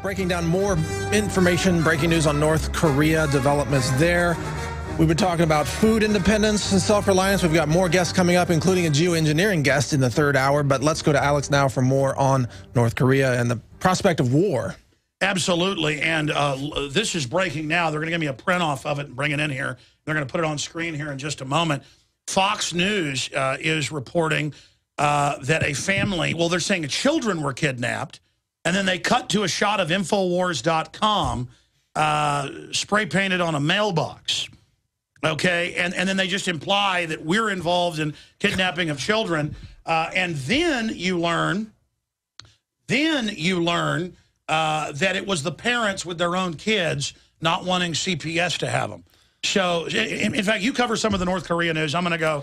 breaking down more information, breaking news on North Korea, developments there. We've been talking about food independence and self-reliance. We've got more guests coming up, including a geoengineering guest in the third hour. But let's go to Alex now for more on North Korea and the prospect of war. Absolutely. And this is breaking now. They're going to give me a print off of it and bring it in here. They're going to put it on screen here in just a moment. Fox News is reporting that a family, well, they're saying children were kidnapped. And then they cut to a shot of Infowars.com spray painted on a mailbox. Okay, and then they just imply that we're involved in kidnapping of children. And then you learn that it was the parents with their own kids not wanting CPS to have them. So, in fact, you cover some of the North Korea news. I'm going to go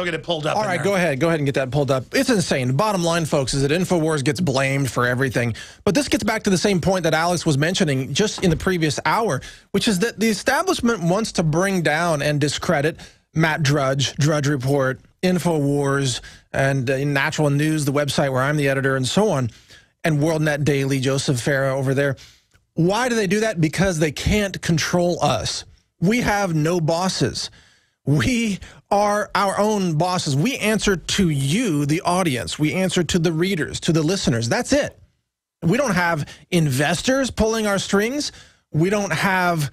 get it pulled up. All right, go ahead and get that pulled up. It's insane. The bottom line, folks, is that InfoWars gets blamed for everything. But this gets back to the same point that Alex was mentioning just in the previous hour, which is that the establishment wants to bring down and discredit Matt Drudge, Drudge Report, InfoWars, and Natural News, the website where I'm the editor, and so on, and WorldNet Daily, Joseph Farah over there. Why do they do that? Because they can't control us. We have no bosses. We are our own bosses. We answer to you, the audience. We answer to the readers, to the listeners. That's it. We don't have investors pulling our strings. We don't have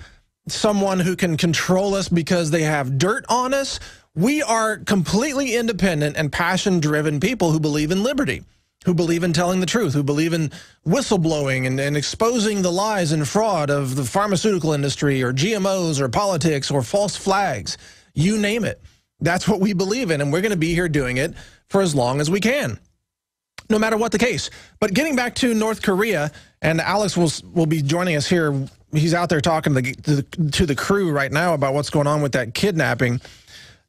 someone who can control us because they have dirt on us. We are completely independent and passion-driven people who believe in liberty, who believe in telling the truth, who believe in whistleblowing and exposing the lies and fraud of the pharmaceutical industry or GMOs or politics or false flags. You name it. That's what we believe in, and we're going to be here doing it for as long as we can, no matter what the case. But getting back to North Korea, and Alex will be joining us here. He's out there talking to the crew right now about what's going on with that kidnapping.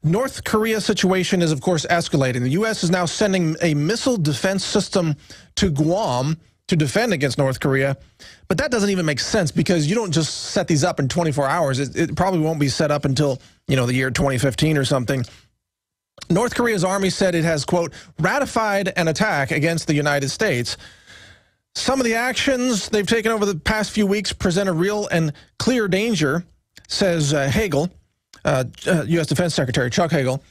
North Korea situation is, of course, escalating. The U.S. is now sending a missile defense system to Guam to defend against North Korea. But that doesn't even make sense because you don't just set these up in 24 hours. It probably won't be set up until, the year 2015 or something. North Korea's army said it has, quote, ratified an attack against the United States. Some of the actions they've taken over the past few weeks present a real and clear danger, says Hagel, U.S. Defense Secretary Chuck Hagel.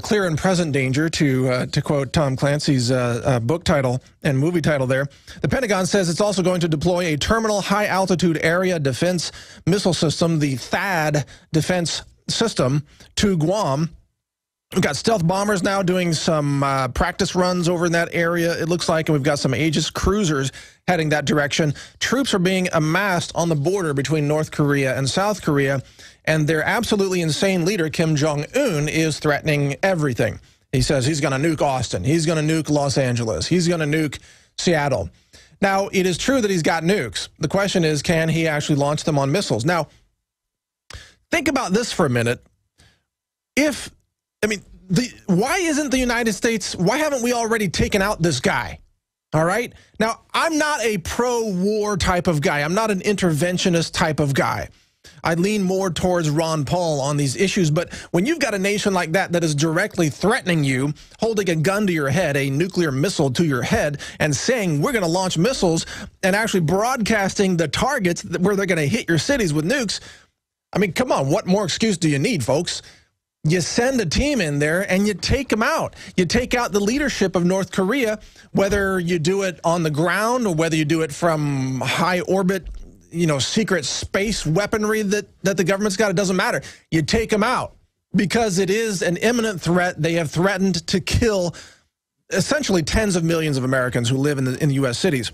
Clear and present danger, to quote Tom Clancy's book title and movie title there. The Pentagon says it's also going to deploy a terminal high-altitude area defense missile system, the THAAD defense system, to Guam. We've got stealth bombers now doing some practice runs over in that area, it looks like, and we've got some Aegis cruisers heading that direction. Troops are being amassed on the border between North Korea and South Korea, and their absolutely insane leader, Kim Jong-un, is threatening everything. He says he's going to nuke Austin. He's going to nuke Los Angeles. He's going to nuke Seattle. Now, it is true that he's got nukes. The question is, can he actually launch them on missiles? Now, think about this for a minute. Why isn't the United States, why haven't we already taken out this guy? All right? Now, I'm not a pro-war type of guy. I'm not an interventionist type of guy. I lean more towards Ron Paul on these issues, but when you've got a nation like that that is directly threatening you, holding a gun to your head, a nuclear missile to your head, and saying we're going to launch missiles and actually broadcasting the targets where they're going to hit your cities with nukes, I mean, come on, what more excuse do you need, folks? You send a team in there and you take them out. You take out the leadership of North Korea, whether you do it on the ground or whether you do it from high orbit, secret space weaponry that the government's got. It doesn't matter. You take them out because it is an imminent threat. They have threatened to kill essentially tens of millions of Americans who live in the U.S. cities.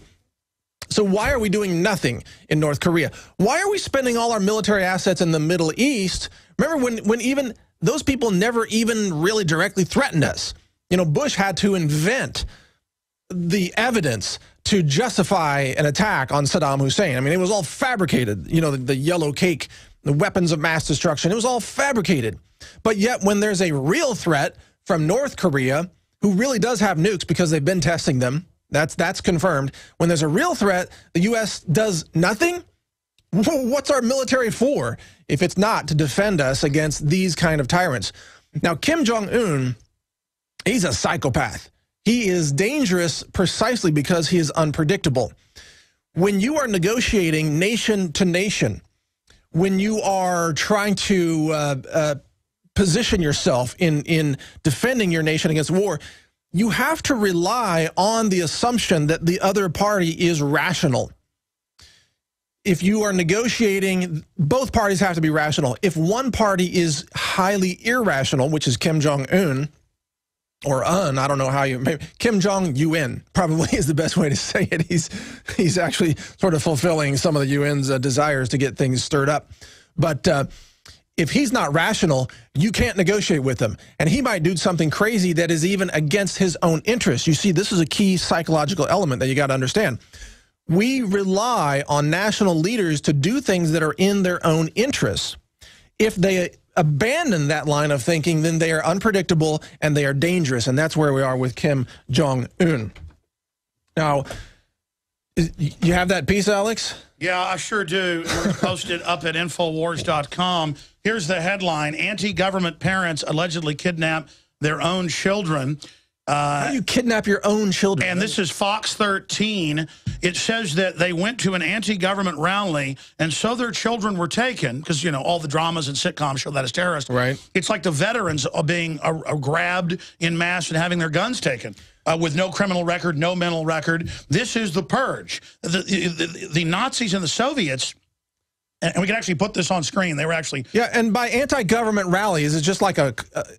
So why are we doing nothing in North Korea? Why are we spending all our military assets in the Middle East? Remember when even those people never even really directly threatened us. Bush had to invent the evidence to justify an attack on Saddam Hussein. I mean, it was all fabricated. The yellow cake, the weapons of mass destruction, it was all fabricated. But yet when there's a real threat from North Korea, who really does have nukes because they've been testing them, that's confirmed. When there's a real threat, the U.S. does nothing? What's our military for if it's not to defend us against these kind of tyrants? Now, Kim Jong-un, he's a psychopath. He is dangerous precisely because he is unpredictable. when you are negotiating nation to nation, when you are trying to position yourself in defending your nation against war, you have to rely on the assumption that the other party is rational. If you are negotiating, both parties have to be rational. If one party is highly irrational, which is Kim Jong-un, or I don't know how you, maybe Kim Jong-un probably is the best way to say it. He's actually sort of fulfilling some of the UN's desires to get things stirred up. But if he's not rational, you can't negotiate with him. And he might do something crazy that is even against his own interests. You see, this is a key psychological element that you got to understand. We rely on national leaders to do things that are in their own interests. If they abandon that line of thinking, then they are unpredictable and they are dangerous. And that's where we are with Kim Jong-un. Now, you have that piece, Alex? Yeah, I sure do. We're going to post it up at Infowars.com. Here's the headline. Anti-government parents allegedly kidnap their own children. How do you kidnap your own children? And this is Fox 13. It says that they went to an anti-government rally, and so their children were taken, because, you know, all the dramas and sitcoms show that as terrorists. Right. It's like the veterans are being grabbed in mass and having their guns taken with no criminal record, no mental record. This is the purge. The Nazis and the Soviets, and we can actually put this on screen. They were actually... Yeah, and by anti-government rally, is it just like a...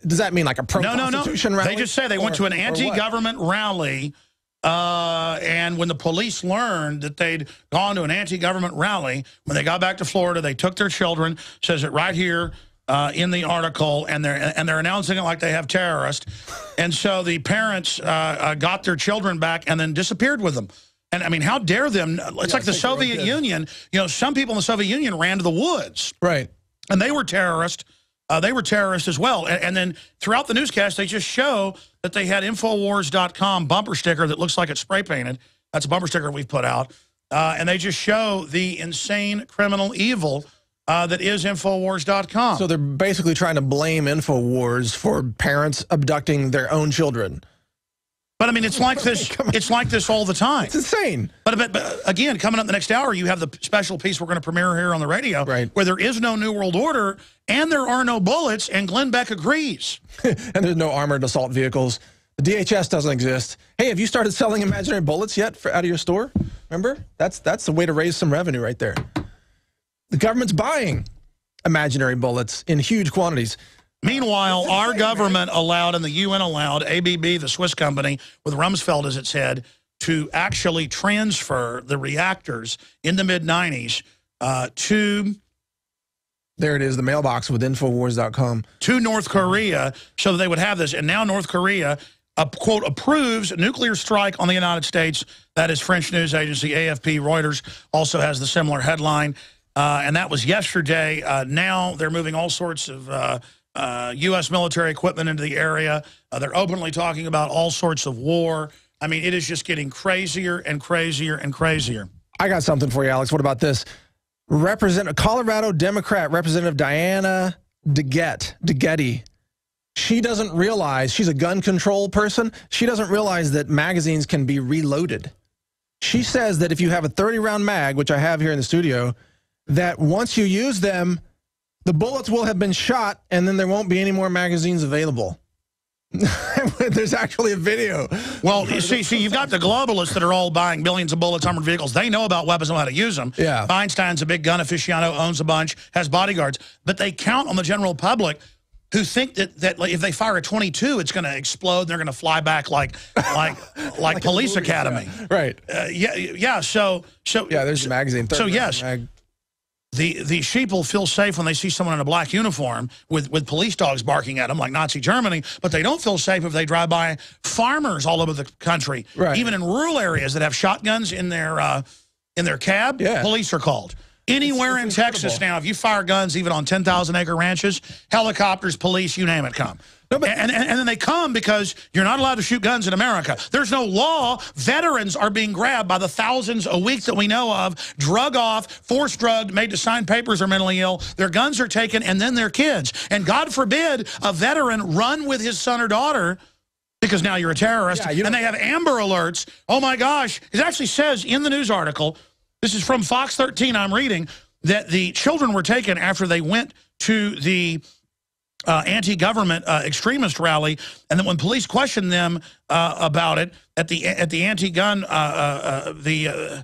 does that mean like a pro-constitution rally? They just say they went to an anti-government rally, and when the police learned that they'd gone to an anti-government rally, when they got back to Florida, they took their children, says it right here in the article, and they're announcing it like they have terrorists. And so the parents got their children back and then disappeared with them. And, I mean, how dare them? It's like the Soviet Union. You know, some people in the Soviet Union ran to the woods. Right. And they were terrorists. They were terrorists as well. And then throughout the newscast, they just show that they had Infowars.com bumper sticker that looks like it's spray painted. That's a bumper sticker we've put out. And they just show the insane criminal evil that is Infowars.com. So they're basically trying to blame Infowars for parents abducting their own children. But I mean, it's like this. It's like this all the time. It's insane. But again, coming up the next hour, you have the special piece we're going to premiere here on the radio, right, where there is no New World Order and there are no bullets, and Glenn Beck agrees. And there's no armored assault vehicles. The DHS doesn't exist. Hey, have you started selling imaginary bullets yet out of your store? Remember, that's the way to raise some revenue right there. The government's buying imaginary bullets in huge quantities. Meanwhile, our government allowed and the UN allowed ABB, the Swiss company, with Rumsfeld as its head, to actually transfer the reactors in the mid-90s to... There it is, the mailbox with Infowars.com. To North Korea, so that they would have this. And now North Korea, quote, approves nuclear strike on the United States. That is French news agency AFP. Reuters also has the similar headline. And that was yesterday. Now they're moving all sorts of... U.S. military equipment into the area. They're openly talking about all sorts of war. I mean, it is just getting crazier and crazier and crazier. I got something for you, Alex. What about this? Colorado Democrat Representative Diana DeGette. She doesn't realize, she's a gun control person. She doesn't realize that magazines can be reloaded. She says that if you have a 30-round mag, which I have here in the studio, that once you use them, the bullets will have been shot, and then there won't be any more magazines available. There's actually a video. Well, see, you've got the globalists that are all buying billions of bullets, armored vehicles. They know about weapons and how to use them. Yeah. Feinstein's a big gun aficionado, owns a bunch, has bodyguards. But they count on the general public who think that if they fire a .22, it's going to explode. And they're going to fly back like Police Academy. Yeah. Right. Yeah. So yeah, there's a magazine. So yes. The sheeple feel safe when they see someone in a black uniform with police dogs barking at them like Nazi Germany, but they don't feel safe if they drive by farmers all over the country, right, even in rural areas that have shotguns in their cab. Yeah. Police are called. Anywhere in Texas now, if you fire guns even on 10,000-acre ranches, helicopters, police, you name it, come. No, and then they come because you're not allowed to shoot guns in America. There's no law. Veterans are being grabbed by the thousands a week that we know of, drug off, forced drugged, made to sign papers, are mentally ill. Their guns are taken, and then their kids. And God forbid a veteran run with his son or daughter because now you're a terrorist. Yeah, and they have Amber Alerts. Oh, my gosh. It actually says in the news article This is from Fox 13. I'm reading that the children were taken after they went to the anti-government extremist rally, and then when police questioned them about it at the anti-gun at the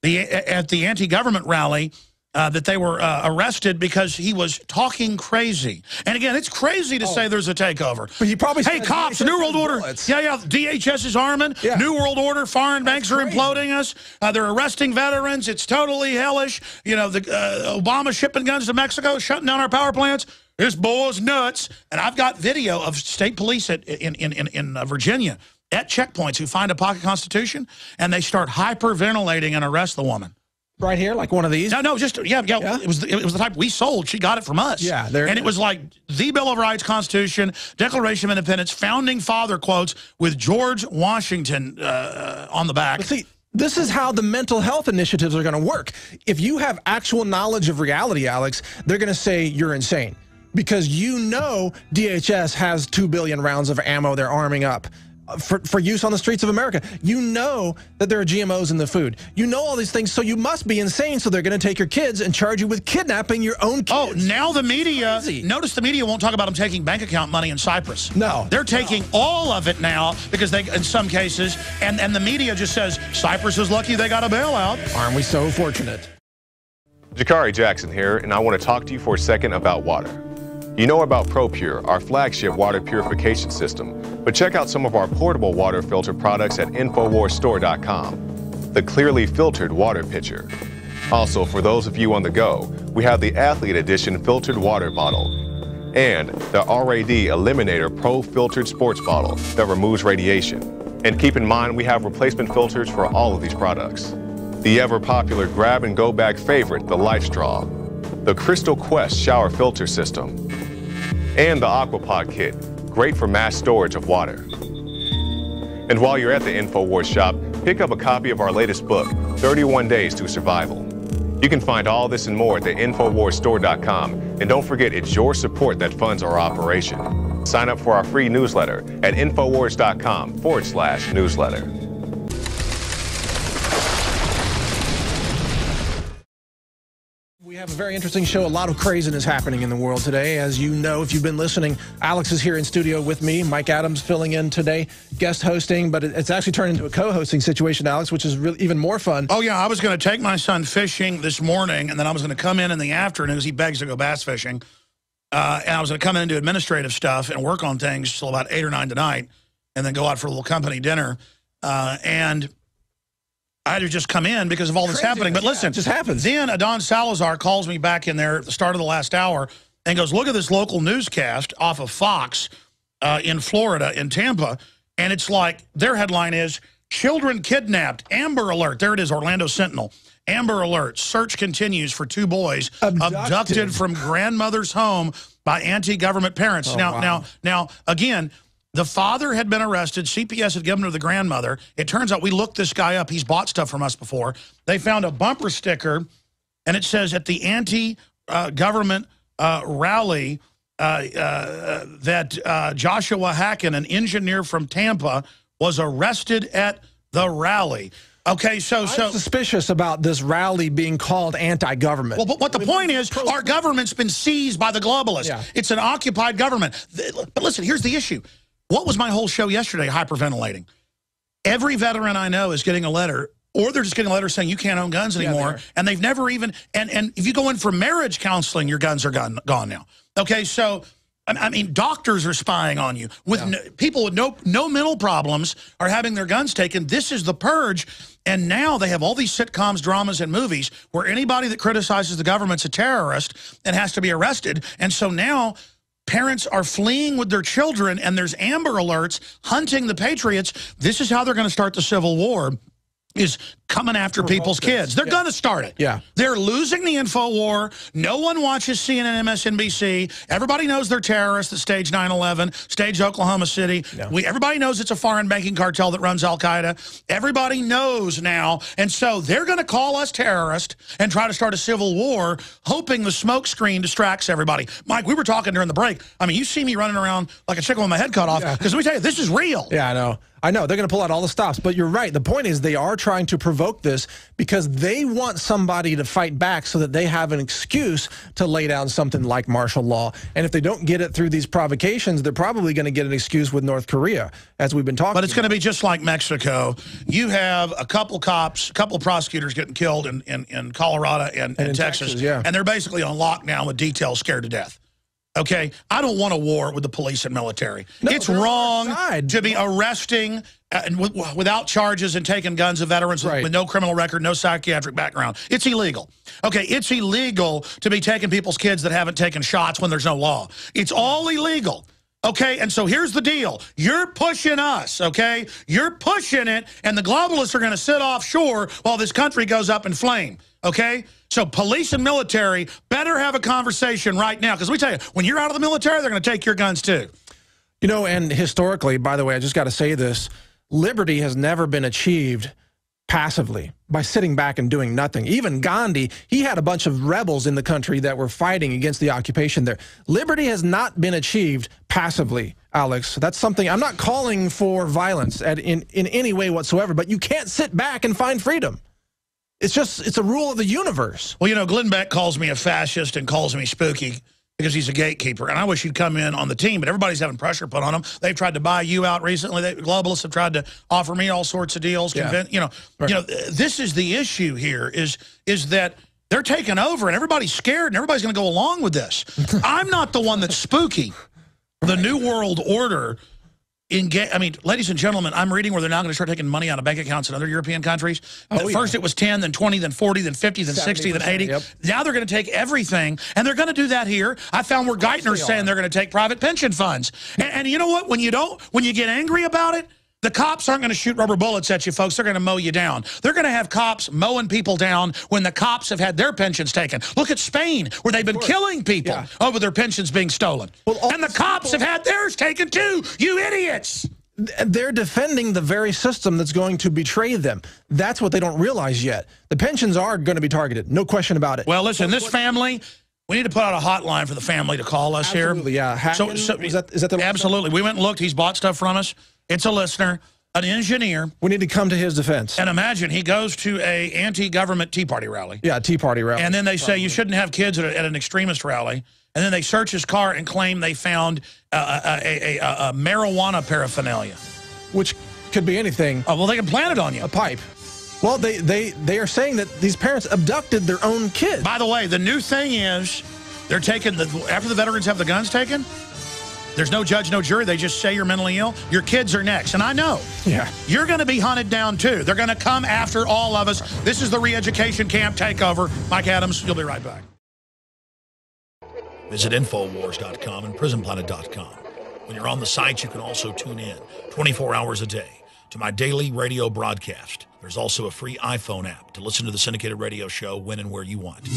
anti-government rally, that they were arrested because he was talking crazy. And again, it's crazy to say there's a takeover. But you probably hey, cops, New World Order. Yeah, DHS is arming. Yeah. New World Order, foreign banks are imploding us. They're arresting veterans. It's totally hellish. You know, the Obama shipping guns to Mexico, shutting down our power plants. This boy's nuts. And I've got video of state police in Virginia at checkpoints who find a pocket constitution, and they start hyperventilating and arrest the woman. Right here, like one of these? No, just, yeah. It was the type we sold. She got it from us. Yeah. And it was like the Bill of Rights, Constitution, Declaration of Independence, Founding Father quotes with George Washington on the back. But see, this is how the mental health initiatives are going to work. If you have actual knowledge of reality, Alex, they're going to say you're insane. Because you know DHS has 2 billion rounds of ammo they're arming up for use on the streets of America. You know that there are GMOs in the food. You know all these things, so you must be insane, so they're going to take your kids and charge you with kidnapping your own kids. Oh, now the media, notice the media won't talk about them taking bank account money in Cyprus. No. They're taking all of it now because they, in some cases, and the media just says, Cyprus is lucky they got a bailout. Aren't we so fortunate? Jakari Jackson here, and I want to talk to you for a second about water. You know about ProPure, our flagship water purification system, but check out some of our portable water filter products at InfoWarsStore.com. The clearly filtered water pitcher. Also, for those of you on the go, we have the Athlete Edition filtered water bottle and the RAD Eliminator Pro filtered sports bottle that removes radiation. And keep in mind, we have replacement filters for all of these products. The ever-popular grab-and-go bag favorite, the Life Straw, the Crystal Quest shower filter system, and the Aquapod kit, great for mass storage of water. And while you're at the InfoWars shop, pick up a copy of our latest book, 31 Days to Survival. You can find all this and more at the InfoWarsStore.com, and don't forget it's your support that funds our operation. Sign up for our free newsletter at InfoWars.com/newsletter. We have a very interesting show. A lot of craziness happening in the world today. As you know, if you've been listening, Alex is here in studio with me. Mike Adams filling in today, guest hosting, but it's actually turned into a co-hosting situation, Alex, which is really even more fun. Oh, yeah. I was going to take my son fishing this morning, and then I was going to come in the afternoon as he begs to go bass fishing. And I was going to come in and do administrative stuff and work on things till about 8 or 9 tonight, and then go out for a little company dinner. And I had to just come in because of all this happening. But listen, it just happens. Then Adon Salazar calls me back in there at the start of the last hour and goes, look at this local newscast off of Fox in Florida, in Tampa. And it's like, their headline is, children kidnapped, Amber Alert. There it is, Orlando Sentinel. Amber Alert, search continues for 2 boys abducted from grandmother's home by anti-government parents. Oh, now, again, the father had been arrested. CPS had given him to the grandmother. It turns out we looked this guy up. He's bought stuff from us before. They found a bumper sticker, and it says at the anti-government rally that Joshua Hacken, an engineer from Tampa, was arrested at the rally. Okay, so I'm suspicious about this rally being called anti-government. Well, but what the point is, our government's been seized by the globalists. Yeah. It's an occupied government. But listen, here's the issue. What was my whole show yesterday, hyperventilating? Every veteran I know is getting a letter, or they're just getting a letter saying you can't own guns anymore, and they've never even, and if you go in for marriage counseling, your guns are gone now. Okay, so, I mean, doctors are spying on you. With people with no mental problems are having their guns taken. This is the purge, and now they have all these sitcoms, dramas, and movies where anybody that criticizes the government's a terrorist and has to be arrested, and so now parents are fleeing with their children, and there's Amber Alerts hunting the patriots. This is how they're going to start the Civil War, is coming after people's kids. They're going to start it. Yeah. They're losing the info war. No one watches CNN, MSNBC. Everybody knows they're terrorists that staged 9/11, staged Oklahoma City. Yeah. Everybody knows it's a foreign banking cartel that runs Al-Qaeda. Everybody knows now. And so they're going to call us terrorists and try to start a civil war, hoping the smoke screen distracts everybody. Mike, we were talking during the break. I mean, you see me running around like a chicken with my head cut off. Because let me tell you, this is real. Yeah, I know. I know. They're going to pull out all the stops. But you're right. The point is they are trying to prevent provoke this because they want somebody to fight back so that they have an excuse to lay down something like martial law. And if they don't get it through these provocations, they're probably going to get an excuse with North Korea, as we've been talking about. But it's going to be just like Mexico. You have a couple cops, a couple prosecutors getting killed in Colorado and in Texas, yeah. And they're basically on lockdown with details scared to death. Okay, I don't want a war with the police and military. No, it's wrong to be arresting without charges and taking guns of veterans with no criminal record, no psychiatric background. It's illegal. Okay, it's illegal to be taking people's kids that haven't taken shots when there's no law. It's all illegal. Okay, and so here's the deal. You're pushing us, okay? You're pushing it, and the globalists are going to sit offshore while this country goes up in flame, okay? So police and military better have a conversation right now, because we tell you, when you're out of the military, they're going to take your guns too. You know, and historically, by the way, I just got to say this, liberty has never been achieved passively by sitting back and doing nothing. Even Gandhi, he had a bunch of rebels in the country that were fighting against the occupation there. Liberty has not been achieved passively, Alex. That's something, I'm not calling for violence in any way whatsoever, but you can't sit back and find freedom. It's a rule of the universe. Well, you know, Glenn Beck calls me a fascist and calls me spooky because he's a gatekeeper. And I wish he'd come in on the team, but everybody's having pressure put on him. They've tried to buy you out recently. Globalists have tried to offer me all sorts of deals. Yeah. You know, this is the issue here is that they're taking over and everybody's scared and everybody's going to go along with this. I'm not the one that's spooky. The New World Order, I mean, ladies and gentlemen, I'm reading where they're now going to start taking money out of bank accounts in other European countries. First it was 10, then 20, then 40, then 50, then 60, then 80. Yep. Now they're going to take everything, and they're going to do that here. I found where Geithner's saying they're going to take private pension funds. And you know what? When you get angry about it, the cops aren't going to shoot rubber bullets at you, folks. They're going to mow you down. They're going to have cops mowing people down when the cops have had their pensions taken. Look at Spain, where they've been killing people over their pensions being stolen. Well, and the cops have had theirs taken too, you idiots. They're defending the very system that's going to betray them. That's what they don't realize yet. The pensions are going to be targeted, no question about it. Well, listen, this family... We need to put out a hotline for the family to call us here. Absolutely, yeah. Hacken, so is that the absolutely. We went and looked. He's bought stuff from us. It's a listener, an engineer. We need to come to his defense. And imagine he goes to a anti-government Tea Party rally. Yeah, Tea Party rally. And then they say you shouldn't have kids at an extremist rally. And then they search his car and claim they found a marijuana paraphernalia. Which could be anything. Oh, well, they can plant it on you. A pipe. Well, they are saying that these parents abducted their own kids. By the way, the new thing is they're taking after the veterans have the guns taken, there's no judge, no jury. They just say you're mentally ill. Your kids are next. And I know. Yeah. You're going to be hunted down, too. They're going to come after all of us. This is the re-education camp takeover. Mike Adams, you'll be right back. Visit Infowars.com and PrisonPlanet.com. When you're on the site, you can also tune in 24 hours a day to my daily radio broadcast. There's also a free iPhone app to listen to the syndicated radio show when and where you want.